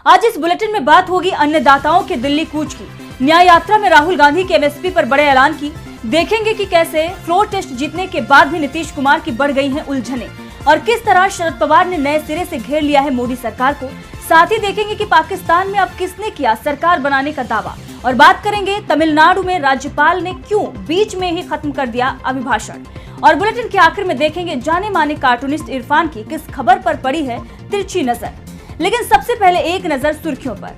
आज इस बुलेटिन में बात होगी अन्नदाताओं के दिल्ली कूच की, न्याय यात्रा में राहुल गांधी के एमएसपी पर बड़े ऐलान की, देखेंगे कि कैसे फ्लोर टेस्ट जीतने के बाद भी नीतीश कुमार की बढ़ गई हैं उलझनें और किस तरह शरद पवार ने नए सिरे से घेर लिया है मोदी सरकार को। साथ ही देखेंगे कि पाकिस्तान में अब किसने किया सरकार बनाने का दावा और बात करेंगे तमिलनाडु में राज्यपाल ने क्यों बीच में ही खत्म कर दिया अभिभाषण। और बुलेटिन के आखिर में देखेंगे जाने माने कार्टूनिस्ट इरफान की किस खबर पर पड़ी है तिरछी नजर। लेकिन सबसे पहले एक नजर सुर्खियों पर।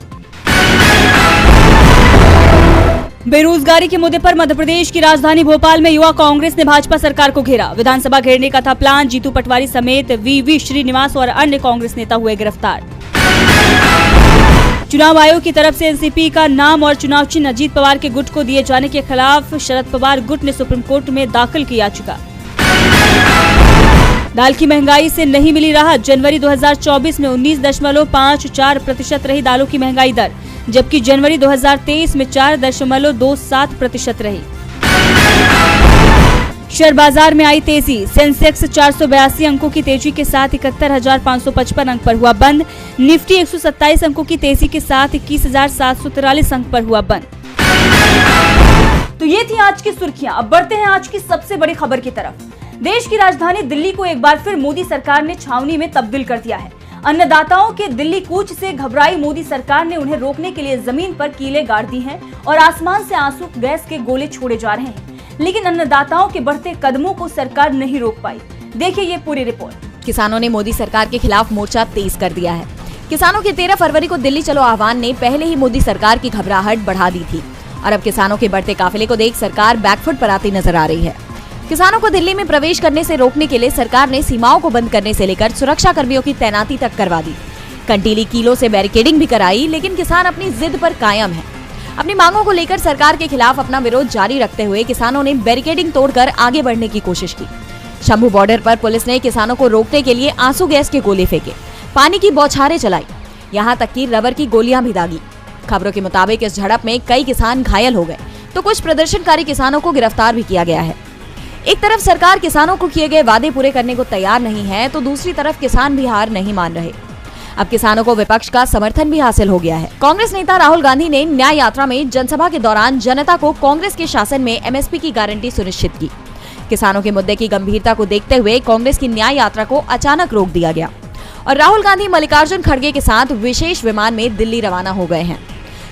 बेरोजगारी के मुद्दे पर मध्य प्रदेश की राजधानी भोपाल में युवा कांग्रेस ने भाजपा सरकार को घेरा। विधानसभा घेरने का था प्लान। जीतू पटवारी समेत वीवी श्रीनिवास और अन्य कांग्रेस नेता हुए गिरफ्तार। चुनाव आयोग की तरफ से एनसीपी का नाम और चुनाव चिन्ह अजीत पवार के गुट को दिए जाने के खिलाफ शरद पवार गुट ने सुप्रीम कोर्ट में दाखिल की याचिका। दाल की महंगाई से नहीं मिली राहत। जनवरी 2024 में 19.54% रही दालों की महंगाई दर, जबकि जनवरी 2023 में 4.27% रही। शेयर बाजार में आई तेजी। सेंसेक्स 482 अंकों की तेजी के साथ 71,555 अंक पर हुआ बंद। निफ्टी 127 अंकों की तेजी के साथ 21,743 अंक पर हुआ बंद। तो ये थी आज की सुर्खियां। अब बढ़ते हैं आज की सबसे बड़ी खबर की तरफ। देश की राजधानी दिल्ली को एक बार फिर मोदी सरकार ने छावनी में तब्दील कर दिया है। अन्नदाताओं के दिल्ली कूच से घबराई मोदी सरकार ने उन्हें रोकने के लिए जमीन पर कीलें गाड़ दी हैं और आसमान से आंसू गैस के गोले छोड़े जा रहे हैं। लेकिन अन्नदाताओं के बढ़ते कदमों को सरकार नहीं रोक पाई। देखिए ये पूरी रिपोर्ट। किसानों ने मोदी सरकार के खिलाफ मोर्चा तेज कर दिया है। किसानों के 13 फरवरी को दिल्ली चलो आह्वान ने पहले ही मोदी सरकार की घबराहट बढ़ा दी थी और अब किसानों के बढ़ते काफिले को देख सरकार बैकफुट पर आती नजर आ रही है। किसानों को दिल्ली में प्रवेश करने से रोकने के लिए सरकार ने सीमाओं को बंद करने से लेकर सुरक्षा कर्मियों की तैनाती तक करवा दी। कंटीली कीलों से बैरिकेडिंग भी कराई, लेकिन किसान अपनी जिद पर कायम है। अपनी मांगों को लेकर सरकार के खिलाफ अपना विरोध जारी रखते हुए किसानों ने बैरिकेडिंग तोड़कर आगे बढ़ने की कोशिश की। शंभू बॉर्डर पर पुलिस ने किसानों को रोकने के लिए आंसू गैस के गोले फेंके, पानी की बौछारें चलाई, यहाँ तक कि रबर की गोलियां भी दागी। खबरों के मुताबिक इस झड़प में कई किसान घायल हो गए तो कुछ प्रदर्शनकारी किसानों को गिरफ्तार भी किया गया है। एक तरफ सरकार किसानों को किए गए वादे पूरे करने को तैयार नहीं है तो दूसरी तरफ किसान भी हार नहीं मान रहे। अब किसानों को विपक्ष का समर्थन भी हासिल हो गया है। कांग्रेस नेता राहुल गांधी ने न्याय यात्रा में जनसभा के दौरान जनता को कांग्रेस के शासन में एमएसपी की गारंटी सुनिश्चित की। किसानों के मुद्दे की गंभीरता को देखते हुए कांग्रेस की न्याय यात्रा को अचानक रोक दिया गया और राहुल गांधी मल्लिकार्जुन खड़गे के साथ विशेष विमान में दिल्ली रवाना हो गए हैं।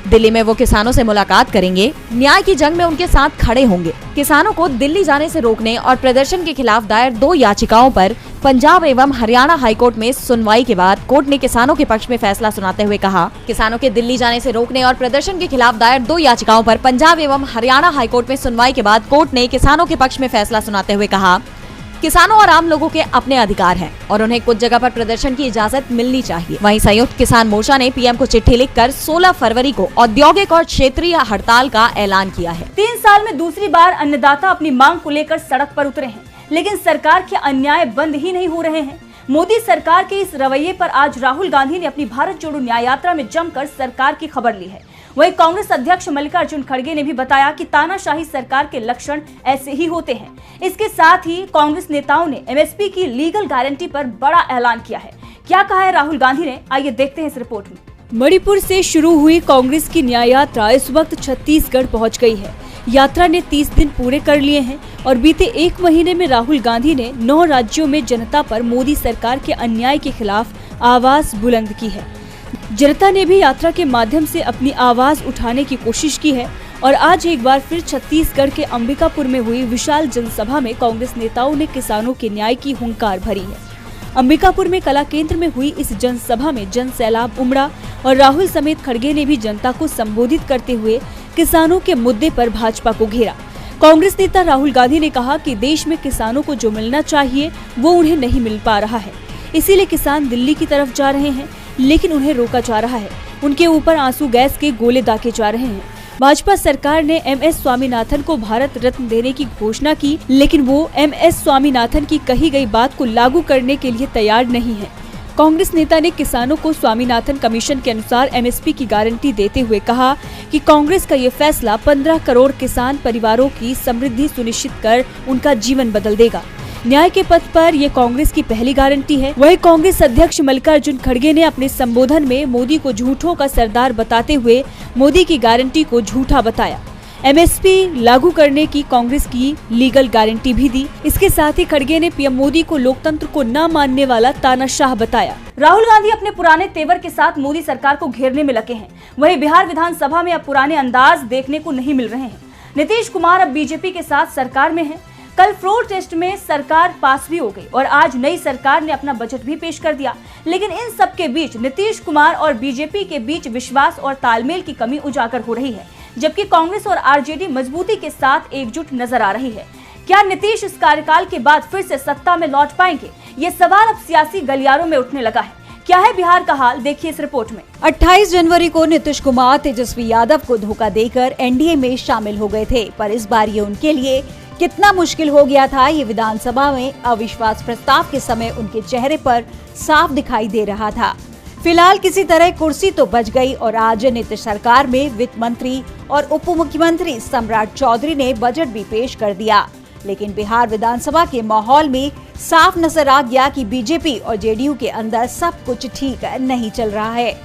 दिल्ली में वो किसानों से मुलाकात करेंगे, न्याय की जंग में उनके साथ खड़े होंगे। किसानों को दिल्ली जाने से रोकने और प्रदर्शन के खिलाफ दायर 2 याचिकाओं पर पंजाब एवं हरियाणा हाईकोर्ट में सुनवाई के बाद कोर्ट ने किसानों के पक्ष में फैसला सुनाते हुए कहा, किसानों के दिल्ली जाने से रोकने और प्रदर्शन के खिलाफ दायर 2 याचिकाओं पर पंजाब एवं हरियाणा हाईकोर्ट में सुनवाई के बाद कोर्ट ने किसानों के पक्ष में फैसला सुनाते हुए कहा, किसानों और आम लोगों के अपने अधिकार हैं और उन्हें कुछ जगह पर प्रदर्शन की इजाजत मिलनी चाहिए। वहीं संयुक्त किसान मोर्चा ने पीएम को चिट्ठी लिखकर 16 फरवरी को औद्योगिक और क्षेत्रीय हड़ताल का ऐलान किया है। 3 साल में दूसरी बार अन्नदाता अपनी मांग को लेकर सड़क पर उतरे हैं, लेकिन सरकार के अन्याय बंद ही नहीं हो रहे हैं। मोदी सरकार के इस रवैये पर आज राहुल गांधी ने अपनी भारत जोड़ो न्याय यात्रा में जमकर सरकार की खबर ली है। वहीं कांग्रेस अध्यक्ष मल्लिकार्जुन खड़गे ने भी बताया कि तानाशाही सरकार के लक्षण ऐसे ही होते हैं। इसके साथ ही कांग्रेस नेताओं ने एमएसपी की लीगल गारंटी पर बड़ा ऐलान किया है। क्या कहा है राहुल गांधी ने, आइए देखते हैं इस रिपोर्ट में। मणिपुर से शुरू हुई कांग्रेस की न्याय यात्रा इस वक्त छत्तीसगढ़ पहुंच गई है। यात्रा ने 30 दिन पूरे कर लिए हैं और बीते 1 महीने में राहुल गांधी ने 9 राज्यों में जनता पर मोदी सरकार के अन्याय के खिलाफ आवाज बुलंद की है। जनता ने भी यात्रा के माध्यम से अपनी आवाज उठाने की कोशिश की है और आज एक बार फिर छत्तीसगढ़ के अंबिकापुर में हुई विशाल जनसभा में कांग्रेस नेताओं ने किसानों के न्याय की हुंकार भरी है। अंबिकापुर में कला केंद्र में हुई इस जनसभा में जन सैलाब उमड़ा और राहुल समेत खड़गे ने भी जनता को संबोधित करते हुए किसानों के मुद्दे पर भाजपा को घेरा। कांग्रेस नेता राहुल गांधी ने कहा कि देश में किसानों को जो मिलना चाहिए वो उन्हें नहीं मिल पा रहा है, इसीलिए किसान दिल्ली की तरफ जा रहे हैं, लेकिन उन्हें रोका जा रहा है। उनके ऊपर आंसू गैस के गोले दागे जा रहे हैं। भाजपा सरकार ने एमएस स्वामीनाथन को भारत रत्न देने की घोषणा की, लेकिन वो एमएस स्वामीनाथन की कही गई बात को लागू करने के लिए तैयार नहीं है। कांग्रेस नेता ने किसानों को स्वामीनाथन कमीशन के अनुसार एमएसपी की गारंटी देते हुए कहा कि कांग्रेस का ये फैसला 15 करोड़ किसान परिवारों की समृद्धि सुनिश्चित कर उनका जीवन बदल देगा। न्याय के पथ पर ये कांग्रेस की पहली गारंटी है। वहीं कांग्रेस अध्यक्ष मल्लिकार्जुन खड़गे ने अपने संबोधन में मोदी को झूठों का सरदार बताते हुए मोदी की गारंटी को झूठा बताया। एमएसपी लागू करने की कांग्रेस की लीगल गारंटी भी दी। इसके साथ ही खड़गे ने पीएम मोदी को लोकतंत्र को न मानने वाला तानाशाह बताया। राहुल गांधी अपने पुराने तेवर के साथ मोदी सरकार को घेरने में लगे हैं। वहीं बिहार विधानसभा में अब पुराने अंदाज देखने को नहीं मिल रहे हैं। नीतीश कुमार अब बीजेपी के साथ सरकार में हैं। कल फ्लोर टेस्ट में सरकार पास भी हो गई और आज नई सरकार ने अपना बजट भी पेश कर दिया। लेकिन इन सब के बीच नीतीश कुमार और बीजेपी के बीच विश्वास और तालमेल की कमी उजागर हो रही है, जबकि कांग्रेस और आरजेडी मजबूती के साथ एकजुट नजर आ रही है। क्या नीतीश इस कार्यकाल के बाद फिर से सत्ता में लौट पाएंगे? ये सवाल अब सियासी गलियारों में उठने लगा है। क्या है बिहार का हाल, देखिए इस रिपोर्ट में। 28 जनवरी को नीतीश कुमार तेजस्वी यादव को धोखा देकर एनडीए में शामिल हो गए थे, पर इस बार ये उनके लिए कितना मुश्किल हो गया था, ये विधानसभा में अविश्वास प्रस्ताव के समय उनके चेहरे पर साफ दिखाई दे रहा था। फिलहाल किसी तरह कुर्सी तो बच गई और आज नीतीश सरकार में वित्त मंत्री और उप मुख्यमंत्री सम्राट चौधरी ने बजट भी पेश कर दिया। लेकिन बिहार विधानसभा के माहौल में साफ नजर आ गया कि बीजेपी और जेडीयू के अंदर सब कुछ ठीक नहीं चल रहा है।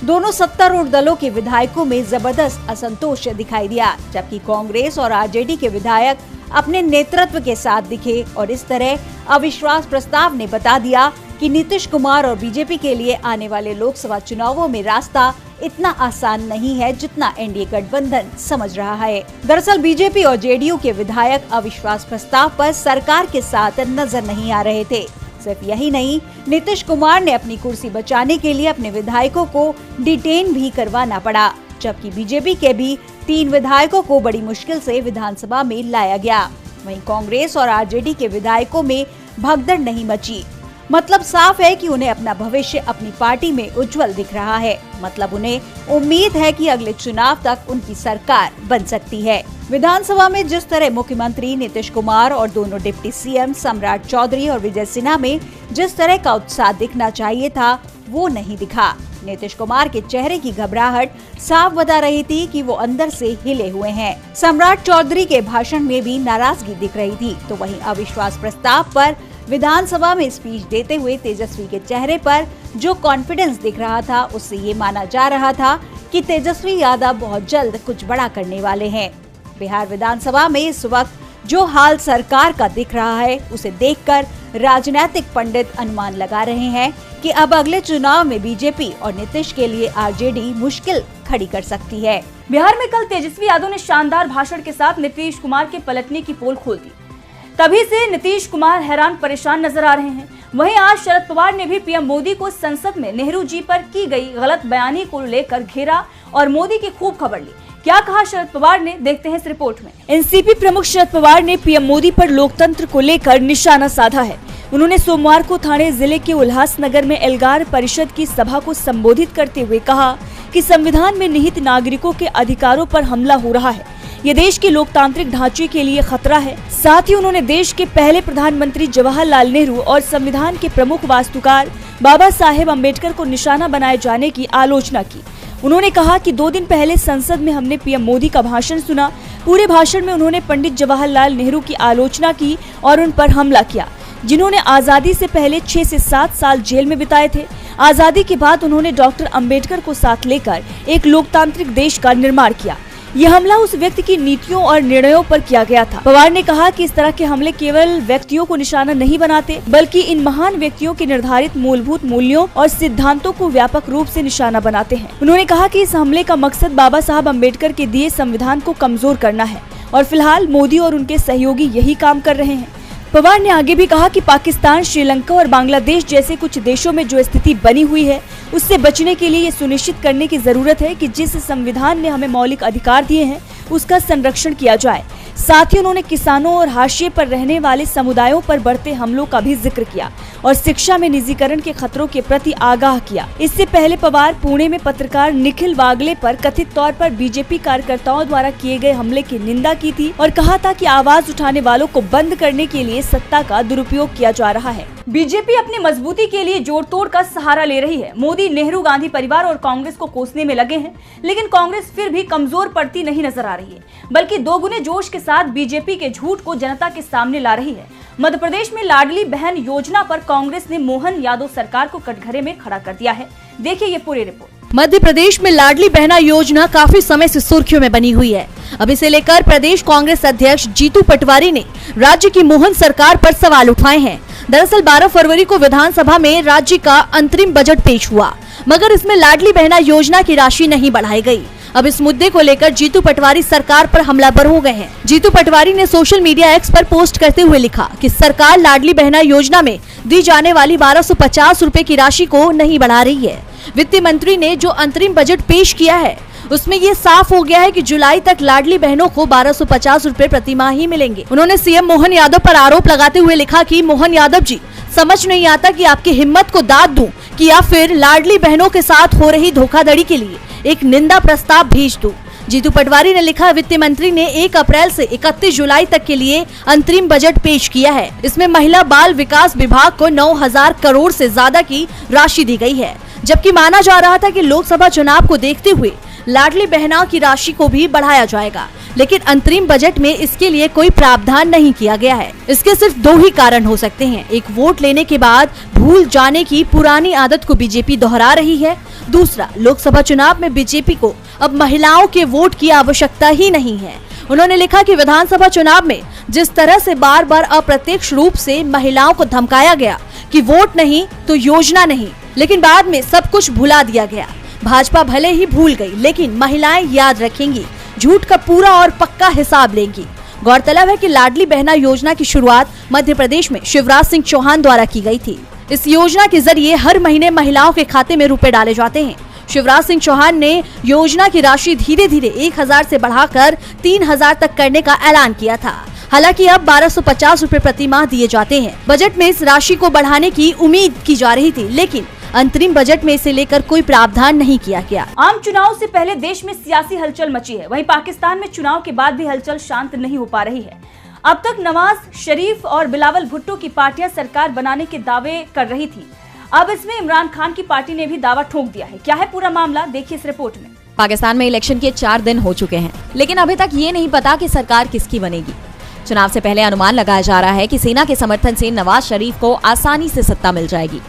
दोनों सत्तारूढ़ दलों के विधायकों में जबरदस्त असंतोष दिखाई दिया, जबकि कांग्रेस और आरजेडी के विधायक अपने नेतृत्व के साथ दिखे और इस तरह अविश्वास प्रस्ताव ने बता दिया कि नीतीश कुमार और बीजेपी के लिए आने वाले लोकसभा चुनावों में रास्ता इतना आसान नहीं है जितना एनडीए गठबंधन समझ रहा है। दरअसल बीजेपी और जेडीयू के विधायक अविश्वास प्रस्ताव पर सरकार के साथ नजर नहीं आ रहे थे। सिर्फ यही नहीं, नीतीश कुमार ने अपनी कुर्सी बचाने के लिए अपने विधायकों को डिटेन भी करवाना पड़ा, जबकि बीजेपी के भी 3 विधायकों को बड़ी मुश्किल से विधानसभा में लाया गया। वहीं कांग्रेस और आरजेडी के विधायकों में भगदड़ नहीं मची। मतलब साफ है कि उन्हें अपना भविष्य अपनी पार्टी में उज्जवल दिख रहा है। मतलब उन्हें उम्मीद है कि अगले चुनाव तक उनकी सरकार बन सकती है। विधानसभा में जिस तरह मुख्यमंत्री नीतीश कुमार और दोनों डिप्टी सीएम सम्राट चौधरी और विजय सिन्हा में जिस तरह का उत्साह दिखना चाहिए था, वो नहीं दिखा। नीतीश कुमार के चेहरे की घबराहट साफ बता रही थी कि वो अंदर से हिले हुए हैं। सम्राट चौधरी के भाषण में भी नाराजगी दिख रही थी। तो वहीं अविश्वास प्रस्ताव पर विधानसभा में स्पीच देते हुए तेजस्वी के चेहरे पर जो कॉन्फिडेंस दिख रहा था, उससे ये माना जा रहा था कि तेजस्वी यादव बहुत जल्द कुछ बड़ा करने वाले हैं। बिहार विधानसभा में इस वक्त जो हाल सरकार का दिख रहा है, उसे देखकर राजनीतिक पंडित अनुमान लगा रहे हैं कि अब अगले चुनाव में बीजेपी और नीतीश के लिए आरजेडी मुश्किल खड़ी कर सकती है। बिहार में कल तेजस्वी यादव ने शानदार भाषण के साथ नीतीश कुमार के पलटने की पोल खोल दी। तभी से नीतीश कुमार हैरान परेशान नजर आ रहे हैं। वहीं आज शरद पवार ने भी पीएम मोदी को संसद में नेहरू जी पर की गई गलत बयानी को लेकर घेरा और मोदी की खूब खबर ली। क्या कहा शरद पवार ने, देखते हैं इस रिपोर्ट में। एनसीपी प्रमुख शरद पवार ने पीएम मोदी पर लोकतंत्र को लेकर निशाना साधा है। उन्होंने सोमवार को ठाणे जिले के उल्लासनगर में एल्गार परिषद की सभा को संबोधित करते हुए कहा कि संविधान में निहित नागरिकों के अधिकारों पर हमला हो रहा है। ये देश के लोकतांत्रिक ढांचे के लिए खतरा है। साथ ही उन्होंने देश के पहले प्रधानमंत्री जवाहरलाल नेहरू और संविधान के प्रमुख वास्तुकार बाबा साहेब अम्बेडकर को निशाना बनाए जाने की आलोचना की। उन्होंने कहा कि 2 दिन पहले संसद में हमने पीएम मोदी का भाषण सुना। पूरे भाषण में उन्होंने पंडित जवाहरलाल नेहरू की आलोचना की और उन पर हमला किया, जिन्होंने आजादी से पहले 6 से 7 साल जेल में बिताए थे। आजादी के बाद उन्होंने डॉक्टर अंबेडकर को साथ लेकर एक लोकतांत्रिक देश का निर्माण किया। यह हमला उस व्यक्ति की नीतियों और निर्णयों पर किया गया था। पवार ने कहा कि इस तरह के हमले केवल व्यक्तियों को निशाना नहीं बनाते, बल्कि इन महान व्यक्तियों के निर्धारित मूलभूत मूल्यों और सिद्धांतों को व्यापक रूप से निशाना बनाते हैं। उन्होंने कहा कि इस हमले का मकसद बाबा साहब अम्बेडकर के दिए संविधान को कमजोर करना है और फिलहाल मोदी और उनके सहयोगी यही काम कर रहे हैं। पवार ने आगे भी कहा कि पाकिस्तान, श्रीलंका और बांग्लादेश जैसे कुछ देशों में जो स्थिति बनी हुई है, उससे बचने के लिए ये सुनिश्चित करने की जरूरत है कि जिस संविधान ने हमें मौलिक अधिकार दिए हैं, उसका संरक्षण किया जाए। साथ ही उन्होंने किसानों और हाशिए पर रहने वाले समुदायों पर बढ़ते हमलों का भी जिक्र किया और शिक्षा में निजीकरण के खतरों के प्रति आगाह किया। इससे पहले पवार पुणे में पत्रकार निखिल वागले पर कथित तौर पर बीजेपी कार्यकर्ताओं द्वारा किए गए हमले की निंदा की थी और कहा था कि आवाज उठाने वालों को बंद करने के लिए सत्ता का दुरुपयोग किया जा रहा है। बीजेपी अपनी मजबूती के लिए जोड़ तोड़ का सहारा ले रही है। मोदी, नेहरू, गांधी परिवार और कांग्रेस को कोसने में लगे हैं, लेकिन कांग्रेस फिर भी कमजोर पड़ती नहीं नजर आ रही है, बल्कि दोगुने जोश के साथ बीजेपी के झूठ को जनता के सामने ला रही है। मध्य प्रदेश में लाडली बहन योजना पर कांग्रेस ने मोहन यादव सरकार को कटघरे में खड़ा कर दिया है। देखिए ये पूरी रिपोर्ट। मध्य प्रदेश में लाडली बहना योजना काफी समय से सुर्खियों में बनी हुई है। अब इसे लेकर प्रदेश कांग्रेस अध्यक्ष जीतू पटवारी ने राज्य की मोहन सरकार पर सवाल उठाए हैं। दरअसल 12 फरवरी को विधानसभा में राज्य का अंतरिम बजट पेश हुआ, मगर इसमें लाडली बहना योजना की राशि नहीं बढ़ाई गई। अब इस मुद्दे को लेकर जीतू पटवारी सरकार पर हमलावर हो गए हैं। जीतू पटवारी ने सोशल मीडिया एक्स पर पोस्ट करते हुए लिखा कि सरकार लाडली बहना योजना में दी जाने वाली 1250 रुपए की राशि को नहीं बढ़ा रही है। वित्त मंत्री ने जो अंतरिम बजट पेश किया है उसमें ये साफ हो गया है कि जुलाई तक लाडली बहनों को 1250 रुपए प्रति माह ही मिलेंगे। उन्होंने सीएम मोहन यादव पर आरोप लगाते हुए लिखा कि मोहन यादव जी, समझ नहीं आता कि आपकी हिम्मत को दाद दूं कि या फिर लाडली बहनों के साथ हो रही धोखाधड़ी के लिए एक निंदा प्रस्ताव भेज दूं। जीतू पटवारी ने लिखा, वित्त मंत्री ने 1 अप्रैल से 31 जुलाई तक के लिए अंतरिम बजट पेश किया है। इसमें महिला बाल विकास विभाग को 9000 करोड़ से ज्यादा की राशि दी गई है, जबकि माना जा रहा था कि लोकसभा चुनाव को देखते हुए लाडली बहना की राशि को भी बढ़ाया जाएगा, लेकिन अंतरिम बजट में इसके लिए कोई प्रावधान नहीं किया गया है। इसके सिर्फ 2 ही कारण हो सकते हैं। एक, वोट लेने के बाद भूल जाने की पुरानी आदत को बीजेपी दोहरा रही है। दूसरा, लोकसभा चुनाव में बीजेपी को अब महिलाओं के वोट की आवश्यकता ही नहीं है। उन्होंने लिखा कि विधानसभा चुनाव में जिस तरह से बार बार अप्रत्यक्ष रूप से महिलाओं को धमकाया गया कि वोट नहीं तो योजना नहीं, लेकिन बाद में सब कुछ भुला दिया गया। भाजपा भले ही भूल गई, लेकिन महिलाएं याद रखेंगी, झूठ का पूरा और पक्का हिसाब लेंगी। गौरतलब है कि लाडली बहना योजना की शुरुआत मध्य प्रदेश में शिवराज सिंह चौहान द्वारा की गई थी। इस योजना के जरिए हर महीने महिलाओं के खाते में रुपए डाले जाते हैं। शिवराज सिंह चौहान ने योजना की राशि धीरे धीरे 1000 से बढ़ाकर 3000 तक करने का ऐलान किया था। हालांकि अब 1250 रुपए प्रति माह दिए जाते हैं। बजट में इस राशि को बढ़ाने की उम्मीद की जा रही थी, लेकिन अंतरिम बजट में इसे लेकर कोई प्रावधान नहीं किया गया। आम चुनाव से पहले देश में सियासी हलचल मची है, वहीं पाकिस्तान में चुनाव के बाद भी हलचल शांत नहीं हो पा रही है। अब तक नवाज शरीफ और बिलावल भुट्टो की पार्टियां सरकार बनाने के दावे कर रही थी। अब इसमें इमरान खान की पार्टी ने भी दावा ठोक दिया है। क्या है पूरा मामला, देखिए इस रिपोर्ट में। पाकिस्तान में इलेक्शन के 4 दिन हो चुके हैं, लेकिन अभी तक ये नहीं पता कि सरकार किसकी बनेगी। चुनाव से पहले अनुमान लगाया जा रहा है कि सेना के समर्थन से नवाज शरीफ को आसानी से सत्ता मिल जाएगी,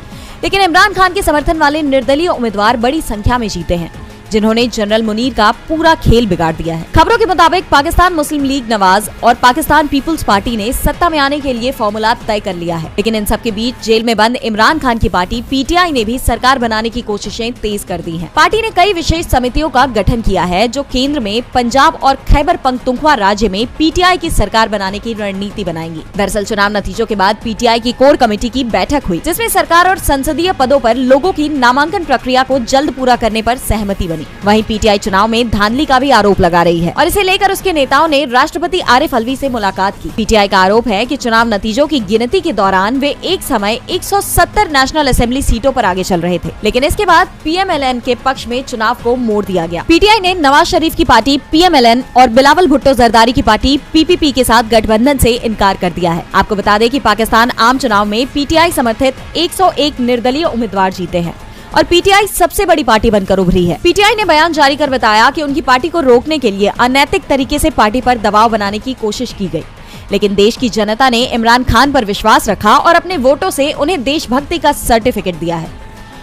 लेकिन इमरान खान के समर्थन वाले निर्दलीय उम्मीदवार बड़ी संख्या में जीते हैं, जिन्होंने जनरल मुनीर का पूरा खेल बिगाड़ दिया है। खबरों के मुताबिक पाकिस्तान मुस्लिम लीग नवाज और पाकिस्तान पीपुल्स पार्टी ने सत्ता में आने के लिए फॉर्मूला तय कर लिया है, लेकिन इन सब के बीच जेल में बंद इमरान खान की पार्टी पीटीआई ने भी सरकार बनाने की कोशिशें तेज कर दी हैं। पार्टी ने कई विशेष समितियों का गठन किया है, जो केंद्र में पंजाब और खैबर पख्तूनख्वा राज्य में पीटीआई की सरकार बनाने की रणनीति बनाएंगी। दरअसल चुनाव नतीजों के बाद पीटीआई की कोर कमेटी की बैठक हुई, जिसमें सरकार और संसदीय पदों पर लोगों की नामांकन प्रक्रिया को जल्द पूरा करने पर सहमति बनी। वहीं पीटीआई चुनाव में धांधली का भी आरोप लगा रही है और इसे लेकर उसके नेताओं ने राष्ट्रपति आरिफ अलवी से मुलाकात की। पीटीआई का आरोप है कि चुनाव नतीजों की गिनती के दौरान वे एक समय 170 नेशनल असेंबली सीटों पर आगे चल रहे थे, लेकिन इसके बाद पीएमएलएन के पक्ष में चुनाव को मोड़ दिया गया। पीटीआई ने नवाज शरीफ की पार्टी पीएमएलएन और बिलावल भुट्टो जरदारी की पार्टी पीपीपी के साथ गठबंधन से इनकार कर दिया है। आपको बता दें कि पाकिस्तान आम चुनाव में पीटीआई समर्थित 101 निर्दलीय उम्मीदवार जीते हैं और पीटीआई सबसे बड़ी पार्टी बनकर उभरी है। पीटीआई ने बयान जारी कर बताया कि उनकी पार्टी को रोकने के लिए अनैतिक तरीके से पार्टी पर दबाव बनाने की कोशिश की गई, लेकिन देश की जनता ने इमरान खान पर विश्वास रखा और अपने वोटों से उन्हें देशभक्ति का सर्टिफिकेट दिया है।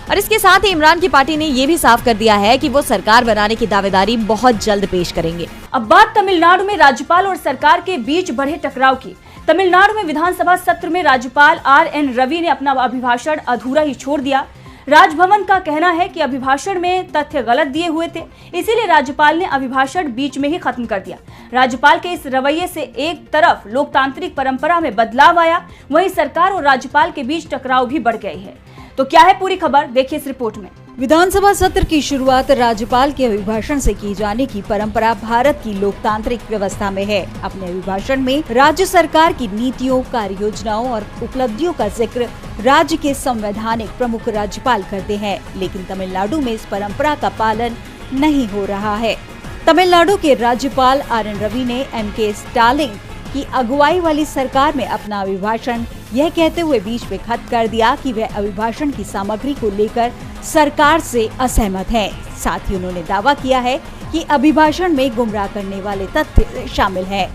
और इसके साथ ही इमरान की पार्टी ने ये भी साफ कर दिया है कि वो सरकार बनाने की दावेदारी बहुत जल्द पेश करेंगे। अब बात तमिलनाडु में राज्यपाल और सरकार के बीच बढ़े टकराव की। तमिलनाडु में विधानसभा सत्र में राज्यपाल RN रवि ने अपना अभिभाषण अधूरा ही छोड़ दिया। राजभवन का कहना है कि अभिभाषण में तथ्य गलत दिए हुए थे, इसीलिए राज्यपाल ने अभिभाषण बीच में ही खत्म कर दिया। राज्यपाल के इस रवैये से एक तरफ लोकतांत्रिक परंपरा में बदलाव आया, वहीं सरकार और राज्यपाल के बीच टकराव भी बढ़ गई है। तो क्या है पूरी खबर, देखिए इस रिपोर्ट में। विधानसभा सत्र की शुरुआत राज्यपाल के अभिभाषण से की जाने की परंपरा भारत की लोकतांत्रिक व्यवस्था में है। अपने अभिभाषण में राज्य सरकार की नीतियों, कार्य योजनाओं और उपलब्धियों का जिक्र राज्य के संवैधानिक प्रमुख राज्यपाल करते हैं, लेकिन तमिलनाडु में इस परंपरा का पालन नहीं हो रहा है। तमिलनाडु के राज्यपाल RN रवि ने MK स्टालिन की अगुवाई वाली सरकार में अपना अभिभाषण यह कहते हुए बीच में खत्म कर दिया कि वह अभिभाषण की सामग्री को लेकर सरकार से असहमत हैं। साथ ही उन्होंने दावा किया है कि अभिभाषण में गुमराह करने वाले तथ्य शामिल हैं।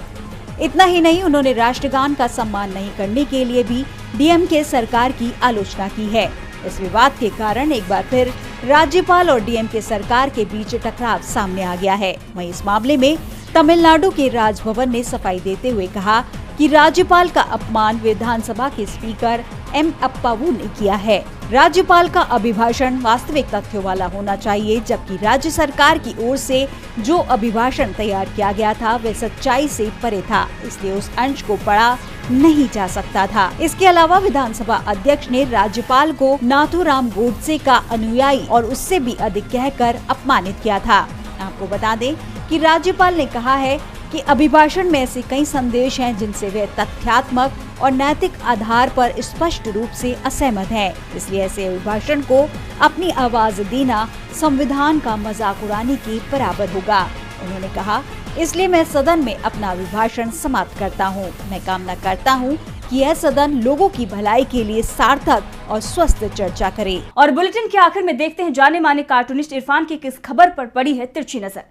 इतना ही नहीं, उन्होंने राष्ट्रगान का सम्मान नहीं करने के लिए भी डीएमके सरकार की आलोचना की है। इस विवाद के कारण एक बार फिर राज्यपाल और डीएमके सरकार के बीच टकराव सामने आ गया है। वहीं इस मामले में तमिलनाडु के राजभवन ने सफाई देते हुए कहा कि राज्यपाल का अपमान विधानसभा के स्पीकर एम अप्पावू ने किया है। राज्यपाल का अभिभाषण वास्तविक तथ्यों वाला होना चाहिए, जबकि राज्य सरकार की ओर से जो अभिभाषण तैयार किया गया था वह सच्चाई से परे था, इसलिए उस अंश को पढ़ा नहीं जा सकता था। इसके अलावा विधानसभा अध्यक्ष ने राज्यपाल को नाथूराम गोडसे का अनुयायी और उससे भी अधिक कहकर अपमानित किया था। आपको बता दें कि राज्यपाल ने कहा है कि अभिभाषण में ऐसे कई संदेश हैं जिनसे वे तथ्यात्मक और नैतिक आधार पर स्पष्ट रूप से असहमत हैं। इसलिए ऐसे अभिभाषण को अपनी आवाज देना संविधान का मजाक उड़ाने के बराबर होगा। उन्होंने कहा, इसलिए मैं सदन में अपना अभिभाषण समाप्त करता हूं। मैं कामना करता हूं कि यह सदन लोगों की भलाई के लिए सार्थक और स्वस्थ चर्चा करे। और बुलेटिन के आखिर में देखते हैं जाने माने कार्टूनिस्ट इरफान की किस खबर पर पड़ी है तिरछी नजर।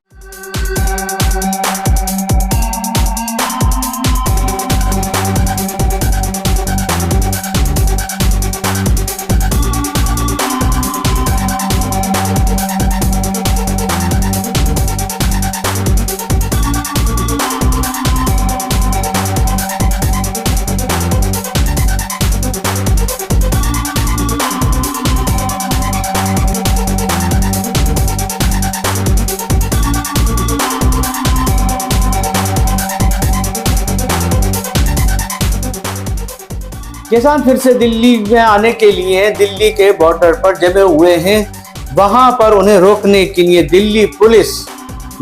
किसान फिर से दिल्ली में आने के लिए दिल्ली के बॉर्डर पर जमे हुए हैं। वहां पर उन्हें रोकने के लिए दिल्ली पुलिस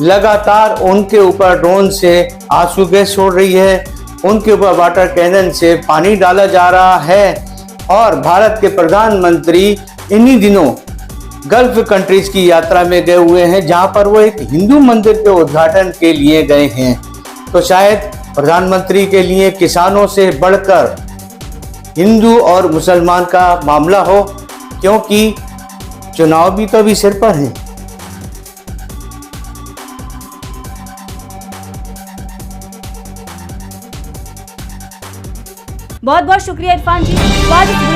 लगातार उनके ऊपर ड्रोन से आंसू गैस छोड़ रही है, उनके ऊपर वाटर कैनन से पानी डाला जा रहा है। और भारत के प्रधानमंत्री इन्हीं दिनों गल्फ कंट्रीज की यात्रा में गए हुए हैं, जहां पर वो एक हिंदू मंदिर के उद्घाटन के लिए गए हैं। तो शायद प्रधानमंत्री के लिए किसानों से बढ़कर हिंदू और मुसलमान का मामला हो, क्योंकि चुनाव भी तो अभी सिर पर है। बहुत बहुत शुक्रिया इरफान जी।